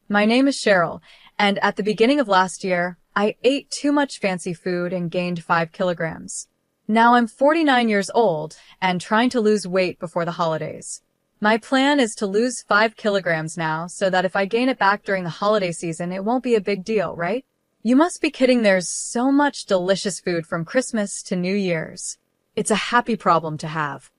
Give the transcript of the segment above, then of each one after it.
My name is Cheryl, and at the beginning of last year, I ate too much fancy food and gained 5 kilograms. Now I'm 49 years old and trying to lose weight before the holidays. My plan is to lose 5 kilograms now so that if I gain it back during the holiday season, it won't be a big deal, right? You must be kidding, there's so much delicious food from Christmas to New Year's. It's a happy problem to have.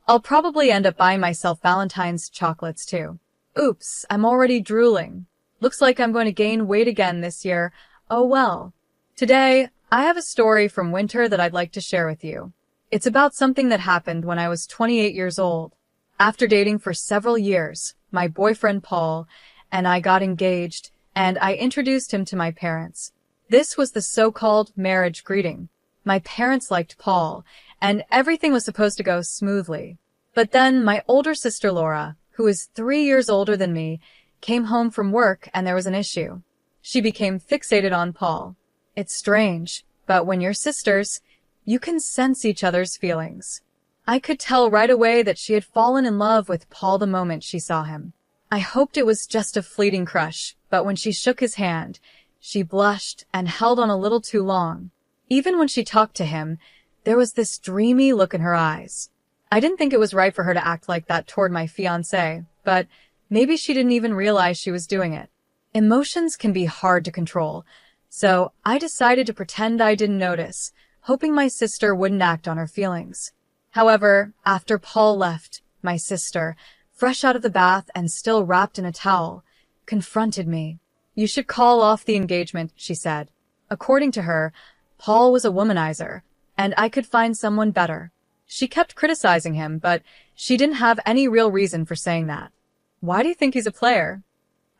I'll probably end up buying myself Valentine's chocolates too. Oops, I'm already drooling. Looks like I'm going to gain weight again this year. Oh well. Today, I have a story from winter that I'd like to share with you. It's about something that happened when I was 28 years old. After dating for several years, my boyfriend Paul and I got engaged, and I introduced him to my parents. This was the so-called marriage greeting. My parents liked Paul, and everything was supposed to go smoothly. But then my older sister Laura, who is 3 years older than me, came home from work and there was an issue. She became fixated on Paul. It's strange, but when you're sisters, you can sense each other's feelings. I could tell right away that she had fallen in love with Paul the moment she saw him. I hoped it was just a fleeting crush, but when she shook his hand, she blushed and held on a little too long. Even when she talked to him, there was this dreamy look in her eyes. I didn't think it was right for her to act like that toward my fiancé, but maybe she didn't even realize she was doing it. Emotions can be hard to control, so I decided to pretend I didn't notice, hoping my sister wouldn't act on her feelings. However, after Paul left, my sister, fresh out of the bath and still wrapped in a towel, confronted me. "You should call off the engagement," she said. According to her, Paul was a womanizer, and I could find someone better. She kept criticizing him, but she didn't have any real reason for saying that. "Why do you think he's a player?"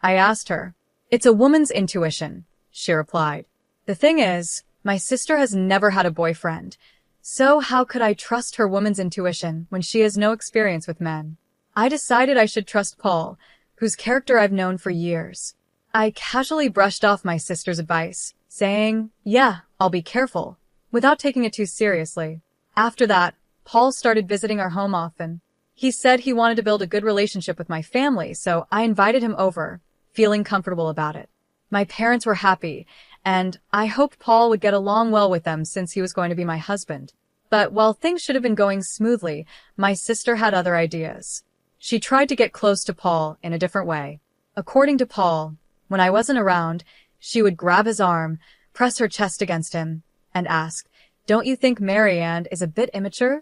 I asked her. "It's a woman's intuition," she replied. The thing is, my sister has never had a boyfriend, so how could I trust her woman's intuition when she has no experience with men? I decided I should trust Paul, whose character I've known for years. I casually brushed off my sister's advice, saying, "Yeah, I'll be careful," without taking it too seriously. After that, Paul started visiting our home often. He said he wanted to build a good relationship with my family, so I invited him over, feeling comfortable about it. My parents were happy, and I hoped Paul would get along well with them since he was going to be my husband. But while things should have been going smoothly, my sister had other ideas. She tried to get close to Paul in a different way. According to Paul, when I wasn't around, she would grab his arm, press her chest against him, and ask, "Don't you think Marianne is a bit immature?"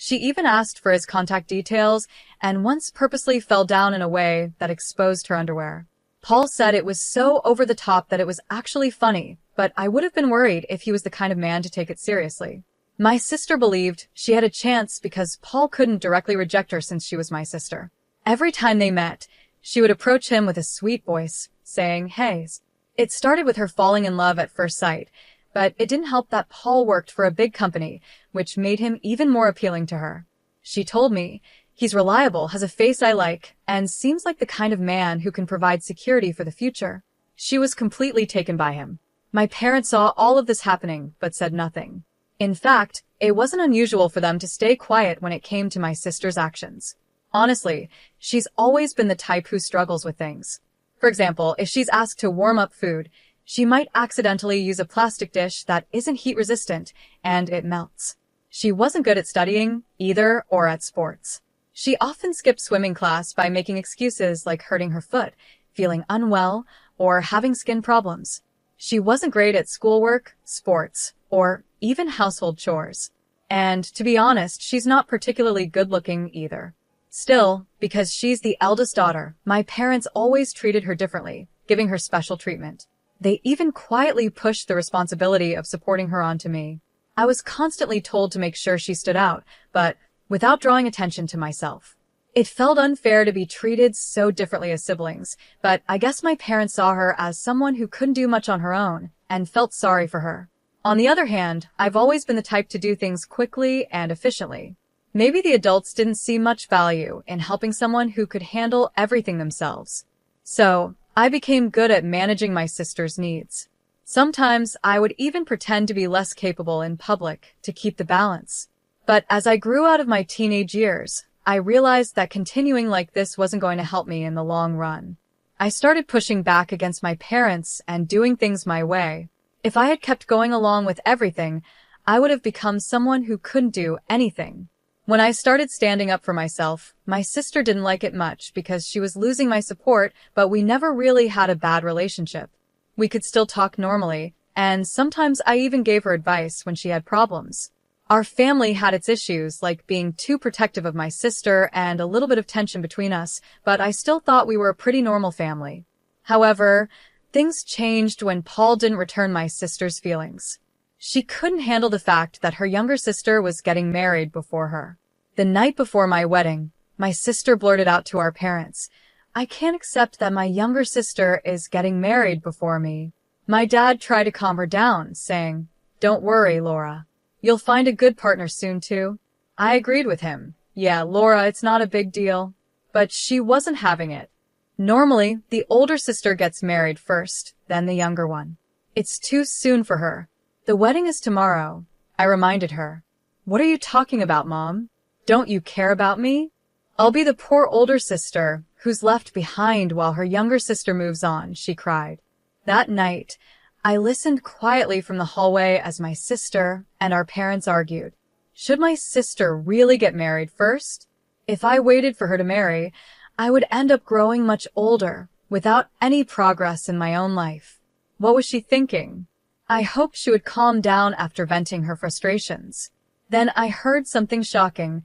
She even asked for his contact details and once purposely fell down in a way that exposed her underwear. Paul said it was so over the top that it was actually funny, but I would have been worried if he was the kind of man to take it seriously. My sister believed she had a chance because Paul couldn't directly reject her since she was my sister. Every time they met, she would approach him with a sweet voice, saying, "Hey." It started with her falling in love at first sight, but it didn't help that Paul worked for a big company, which made him even more appealing to her. She told me, "He's reliable, has a face I like, and seems like the kind of man who can provide security for the future." She was completely taken by him. My parents saw all of this happening, but said nothing. In fact, it wasn't unusual for them to stay quiet when it came to my sister's actions. Honestly, she's always been the type who struggles with things. For example, if she's asked to warm up food, she might accidentally use a plastic dish that isn't heat-resistant, and it melts. She wasn't good at studying, either, or at sports. She often skipped swimming class by making excuses like hurting her foot, feeling unwell, or having skin problems. She wasn't great at schoolwork, sports, or even household chores. And, to be honest, she's not particularly good-looking either. Still, because she's the eldest daughter, my parents always treated her differently, giving her special treatment. They even quietly pushed the responsibility of supporting her onto me. I was constantly told to make sure she stood out, but without drawing attention to myself. It felt unfair to be treated so differently as siblings, but I guess my parents saw her as someone who couldn't do much on her own and felt sorry for her. On the other hand, I've always been the type to do things quickly and efficiently. Maybe the adults didn't see much value in helping someone who could handle everything themselves. So, I became good at managing my sister's needs. Sometimes I would even pretend to be less capable in public to keep the balance. But as I grew out of my teenage years, I realized that continuing like this wasn't going to help me in the long run. I started pushing back against my parents and doing things my way. If I had kept going along with everything, I would have become someone who couldn't do anything. When I started standing up for myself, my sister didn't like it much because she was losing my support, but we never really had a bad relationship. We could still talk normally, and sometimes I even gave her advice when she had problems. Our family had its issues, like being too protective of my sister and a little bit of tension between us, but I still thought we were a pretty normal family. However, things changed when Paul didn't return my sister's feelings. She couldn't handle the fact that her younger sister was getting married before her. The night before my wedding, my sister blurted out to our parents, "I can't accept that my younger sister is getting married before me." My dad tried to calm her down, saying, "Don't worry, Laura. You'll find a good partner soon, too." I agreed with him. "Yeah, Laura, it's not a big deal." But she wasn't having it. Normally, the older sister gets married first, then the younger one. It's too soon for her. "The wedding is tomorrow," I reminded her. "What are you talking about, Mom? Don't you care about me? I'll be the poor older sister who's left behind while her younger sister moves on," she cried. That night, I listened quietly from the hallway as my sister and our parents argued. Should my sister really get married first? If I waited for her to marry, I would end up growing much older without any progress in my own life. What was she thinking? I hoped she would calm down after venting her frustrations. Then I heard something shocking.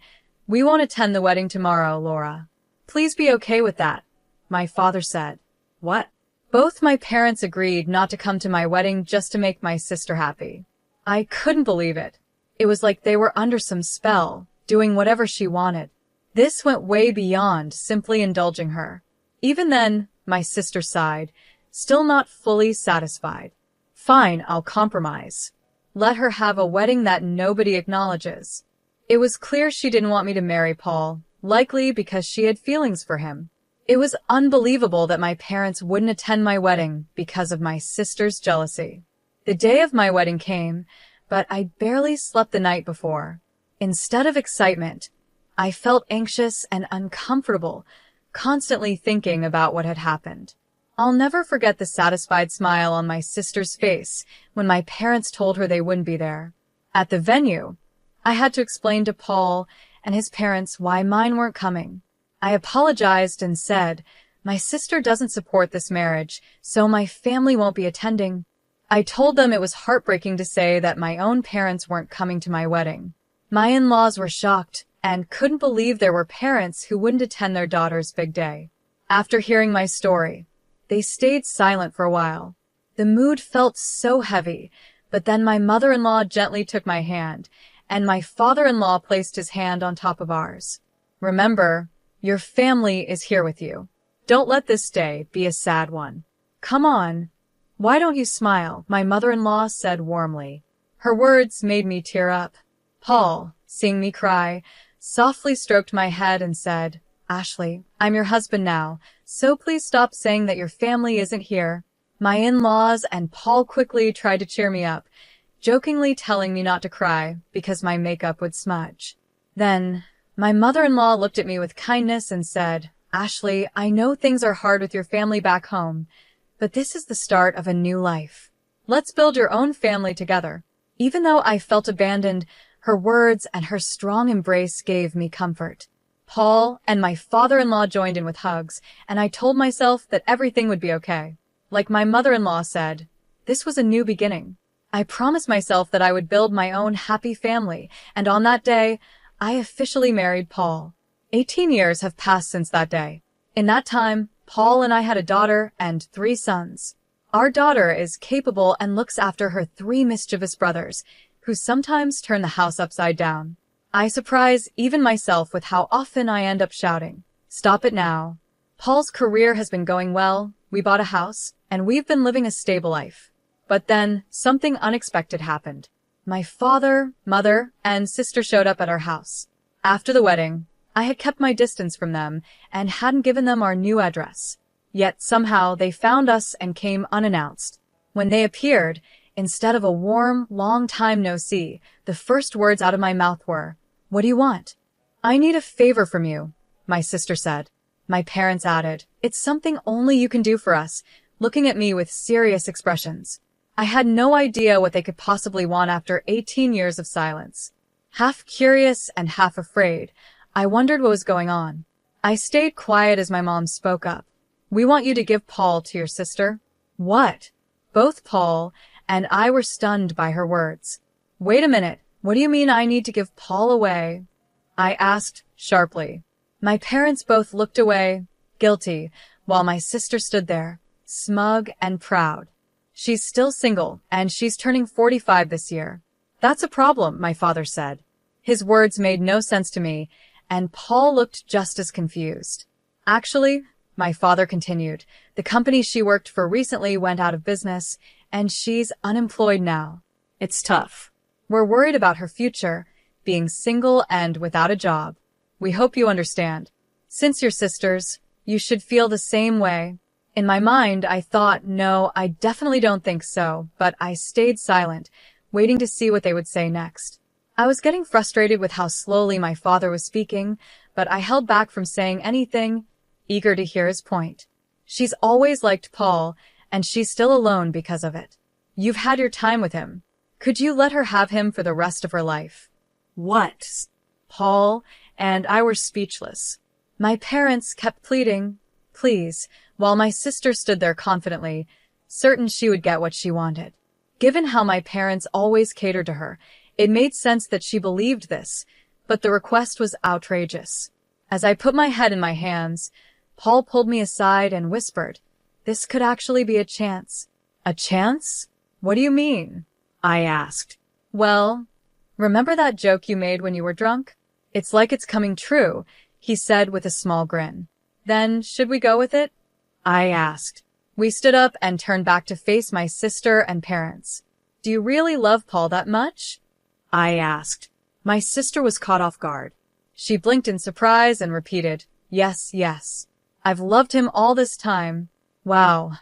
"We won't attend the wedding tomorrow, Laura. Please be okay with that," my father said. What? Both my parents agreed not to come to my wedding just to make my sister happy. I couldn't believe it. It was like they were under some spell, doing whatever she wanted. This went way beyond simply indulging her. Even then, my sister sighed, still not fully satisfied. "Fine, I'll compromise. Let her have a wedding that nobody acknowledges." It was clear she didn't want me to marry Paul, likely because she had feelings for him. It was unbelievable that my parents wouldn't attend my wedding because of my sister's jealousy. The day of my wedding came, but I barely slept the night before. Instead of excitement, I felt anxious and uncomfortable, constantly thinking about what had happened. I'll never forget the satisfied smile on my sister's face when my parents told her they wouldn't be there. At the venue, I had to explain to Paul and his parents why mine weren't coming. I apologized and said, "My sister doesn't support this marriage, so my family won't be attending." I told them it was heartbreaking to say that my own parents weren't coming to my wedding. My in-laws were shocked and couldn't believe there were parents who wouldn't attend their daughter's big day. After hearing my story, they stayed silent for a while. The mood felt so heavy, but then my mother-in-law gently took my hand, and my father-in-law placed his hand on top of ours. "Remember, your family is here with you. Don't let this day be a sad one. Come on. Why don't you smile?" my mother-in-law said warmly. Her words made me tear up. Paul, seeing me cry, softly stroked my head and said, "Ashley, I'm your husband now, so please stop saying that your family isn't here." My in-laws and Paul quickly tried to cheer me up, jokingly telling me not to cry because my makeup would smudge. Then, my mother-in-law looked at me with kindness and said, "Ashley, I know things are hard with your family back home, but this is the start of a new life. Let's build your own family together." Even though I felt abandoned, her words and her strong embrace gave me comfort. Paul and my father-in-law joined in with hugs, and I told myself that everything would be okay. Like my mother-in-law said, this was a new beginning. I promised myself that I would build my own happy family, and on that day, I officially married Paul. 18 years have passed since that day. In that time, Paul and I had a daughter and 3 sons. Our daughter is capable and looks after her 3 mischievous brothers, who sometimes turn the house upside down. I surprise even myself with how often I end up shouting, "Stop it now." Paul's career has been going well, we bought a house, and we've been living a stable life. But then, something unexpected happened. My father, mother, and sister showed up at our house. After the wedding, I had kept my distance from them and hadn't given them our new address. Yet somehow they found us and came unannounced. When they appeared, instead of a warm, long time no see, the first words out of my mouth were, "What do you want?" "I need a favor from you," my sister said. My parents added. It's something only you can do for us, looking at me with serious expressions. I had no idea what they could possibly want after 18 years of silence. Half curious and half afraid, I wondered what was going on. I stayed quiet as my mom spoke up. We want you to give Paul to your sister. What? Both Paul and I were stunned by her words. Wait a minute, what do you mean I need to give Paul away? I asked sharply. My parents both looked away, guilty, while my sister stood there, smug and proud. She's still single, and she's turning 45 this year. That's a problem, my father said. His words made no sense to me, and Paul looked just as confused. Actually, my father continued, the company she worked for recently went out of business, and she's unemployed now. It's tough. We're worried about her future, being single and without a job. We hope you understand. Since you're sisters, you should feel the same way. In my mind, I thought, no, I definitely don't think so, but I stayed silent, waiting to see what they would say next. I was getting frustrated with how slowly my father was speaking, but I held back from saying anything, eager to hear his point. She's always liked Paul, and she's still alone because of it. You've had your time with him. Could you let her have him for the rest of her life? What? Paul and I were speechless. My parents kept pleading, please, while my sister stood there confidently, certain she would get what she wanted. Given how my parents always catered to her, it made sense that she believed this, but the request was outrageous. As I put my head in my hands, Paul pulled me aside and whispered, this could actually be a chance. A chance? What do you mean? I asked. Well, remember that joke you made when you were drunk? It's like it's coming true, he said with a small grin. Then, should we go with it? I asked. We stood up and turned back to face my sister and parents. Do you really love Paul that much? I asked. My sister was caught off guard. She blinked in surprise and repeated, yes, yes. I've loved him all this time. Wow,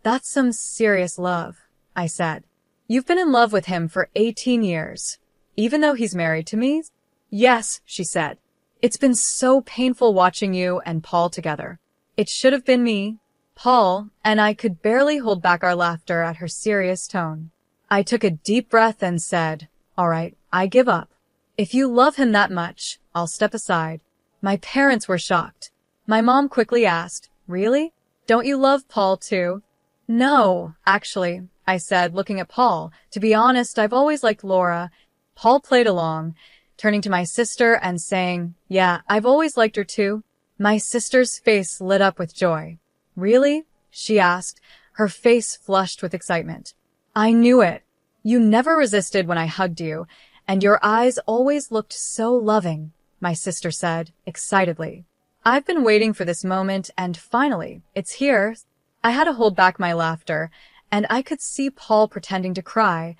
that's some serious love, I said. You've been in love with him for 18 years, even though he's married to me? Yes, she said. It's been so painful watching you and Paul together. It should have been me. Paul and I could barely hold back our laughter at her serious tone. I took a deep breath and said, all right, I give up. If you love him that much, I'll step aside. My parents were shocked. My mom quickly asked, really? Don't you love Paul too? No, actually, I said, looking at Paul. To be honest, I've always liked Laura. Paul played along, turning to my sister and saying, yeah, I've always liked her too. My sister's face lit up with joy. Really? She asked, her face flushed with excitement. I knew it. You never resisted when I hugged you, and your eyes always looked so loving, my sister said, excitedly. I've been waiting for this moment, and finally, it's here. I had to hold back my laughter, and I could see Paul pretending to cry,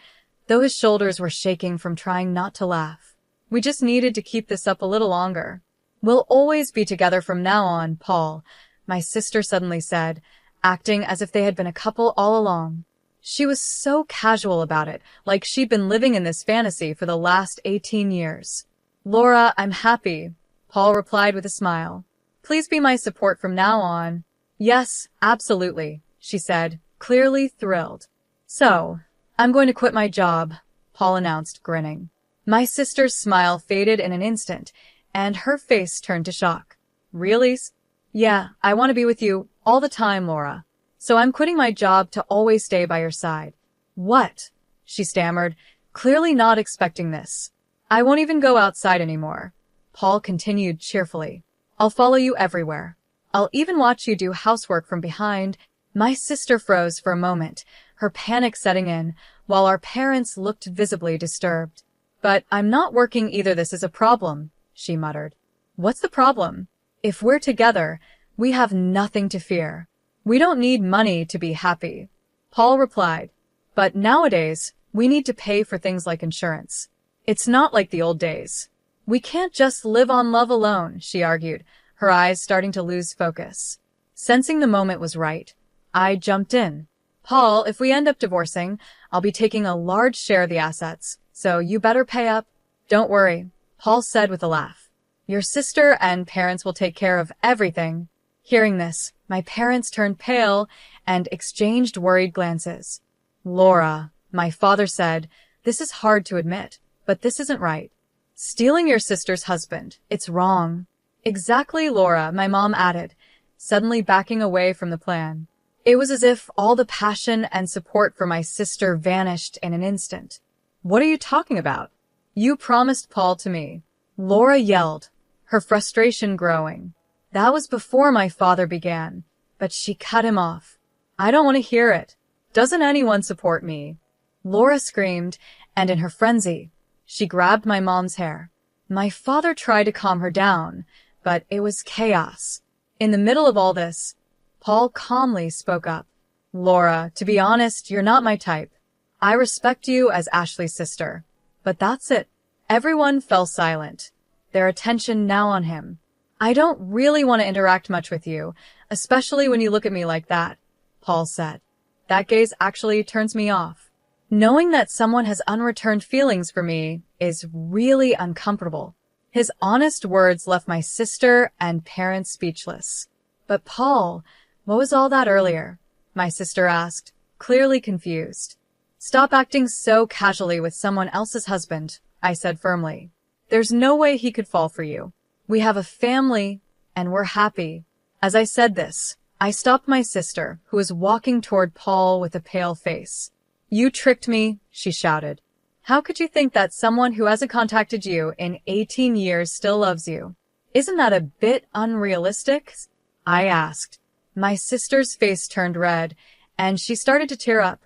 though his shoulders were shaking from trying not to laugh. We just needed to keep this up a little longer. We'll always be together from now on, Paul, my sister suddenly said, acting as if they had been a couple all along. She was so casual about it, like she'd been living in this fantasy for the last 18 years. Laura, I'm happy, Paul replied with a smile. Please be my support from now on. Yes, absolutely, she said, clearly thrilled. So, I'm going to quit my job, Paul announced, grinning. My sister's smile faded in an instant, and her face turned to shock. Really? Yeah, I want to be with you all the time, Laura. So I'm quitting my job to always stay by your side. What? She stammered, clearly not expecting this. I won't even go outside anymore. Paul continued cheerfully. I'll follow you everywhere. I'll even watch you do housework from behind. My sister froze for a moment, her panic setting in, while our parents looked visibly disturbed. But I'm not working either. This is a problem, she muttered. What's the problem? If we're together, we have nothing to fear. We don't need money to be happy, Paul replied. But nowadays, we need to pay for things like insurance. It's not like the old days. We can't just live on love alone, she argued, her eyes starting to lose focus. Sensing the moment was right, I jumped in. Paul, if we end up divorcing, I'll be taking a large share of the assets, so you better pay up. Don't worry, Paul said with a laugh. Your sister and parents will take care of everything. Hearing this, my parents turned pale and exchanged worried glances. Laura, my father said, this is hard to admit, but this isn't right. Stealing your sister's husband, it's wrong. Exactly, Laura, my mom added, suddenly backing away from the plan. It was as if all the passion and support for my sister vanished in an instant. What are you talking about? You promised Paul to me. Laura yelled, her frustration growing. That was before my father began, but she cut him off. I don't want to hear it. Doesn't anyone support me? Laura screamed, and in her frenzy, she grabbed my mom's hair. My father tried to calm her down, but it was chaos. In the middle of all this, Paul calmly spoke up. Laura, to be honest, you're not my type. I respect you as Ashley's sister. But that's it. Everyone fell silent, their attention now on him. I don't really want to interact much with you, especially when you look at me like that, Paul said. That gaze actually turns me off. Knowing that someone has unreturned feelings for me is really uncomfortable. His honest words left my sister and parents speechless. But Paul, what was all that earlier? My sister asked, clearly confused. Stop acting so casually with someone else's husband, I said firmly. There's no way he could fall for you. We have a family, and we're happy. As I said this, I stopped my sister, who was walking toward Paul with a pale face. You tricked me, she shouted. How could you think that someone who hasn't contacted you in 18 years still loves you? Isn't that a bit unrealistic? I asked. My sister's face turned red, and she started to tear up,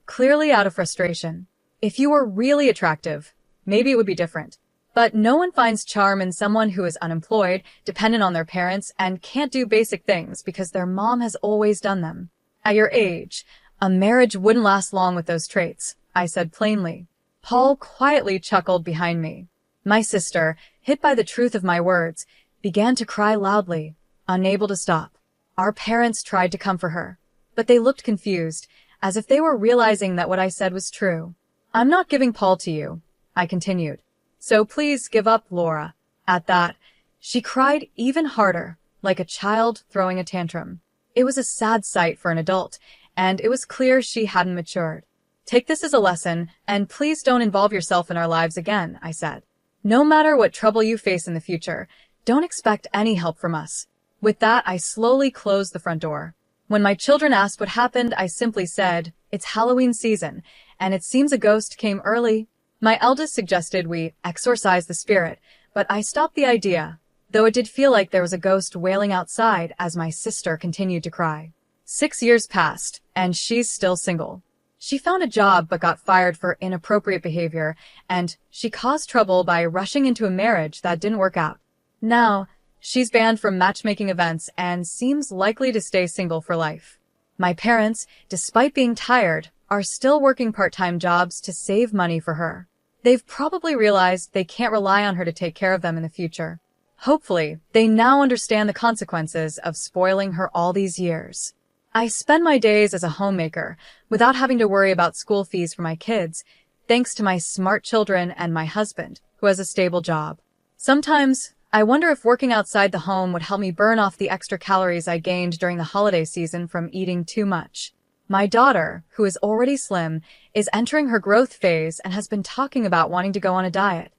clearly out of frustration. If you were really attractive, maybe it would be different. But no one finds charm in someone who is unemployed, dependent on their parents, and can't do basic things because their mom has always done them. At your age, a marriage wouldn't last long with those traits, I said plainly. Paul quietly chuckled behind me. My sister, hit by the truth of my words, began to cry loudly, unable to stop. Our parents tried to comfort her, but they looked confused, as if they were realizing that what I said was true. I'm not giving Paul to you, I continued. So please give up, Laura. At that, she cried even harder, like a child throwing a tantrum. It was a sad sight for an adult, and it was clear she hadn't matured. Take this as a lesson, and please don't involve yourself in our lives again, I said. No matter what trouble you face in the future, don't expect any help from us. With that, I slowly closed the front door. When my children asked what happened, I simply said, it's Halloween season, and it seems a ghost came early. My eldest suggested we exorcise the spirit, but I stopped the idea, though it did feel like there was a ghost wailing outside as my sister continued to cry. 6 years passed, and she's still single. She found a job but got fired for inappropriate behavior, and she caused trouble by rushing into a marriage that didn't work out. Now, she's banned from matchmaking events and seems likely to stay single for life. My parents, despite being tired, are still working part-time jobs to save money for her. They've probably realized they can't rely on her to take care of them in the future. Hopefully, they now understand the consequences of spoiling her all these years. I spend my days as a homemaker without having to worry about school fees for my kids, thanks to my smart children and my husband, who has a stable job. Sometimes, I wonder if working outside the home would help me burn off the extra calories I gained during the holiday season from eating too much. My daughter, who is already slim, is entering her growth phase and has been talking about wanting to go on a diet.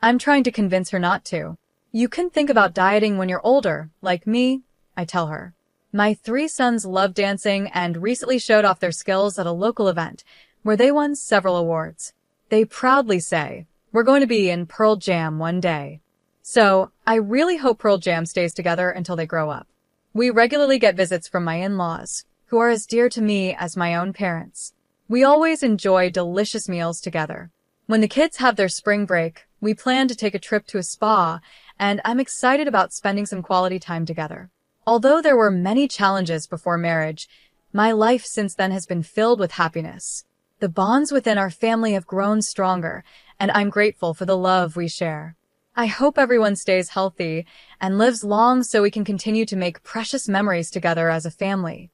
I'm trying to convince her not to. You can think about dieting when you're older, like me, I tell her. My 3 sons love dancing and recently showed off their skills at a local event, where they won several awards. They proudly say, we're going to be in Pearl Jam one day. So, I really hope Pearl Jam stays together until they grow up. We regularly get visits from my in-laws, who are as dear to me as my own parents. We always enjoy delicious meals together. When the kids have their spring break, we plan to take a trip to a spa, and I'm excited about spending some quality time together. Although there were many challenges before marriage, my life since then has been filled with happiness. The bonds within our family have grown stronger, and I'm grateful for the love we share. I hope everyone stays healthy and lives long so we can continue to make precious memories together as a family.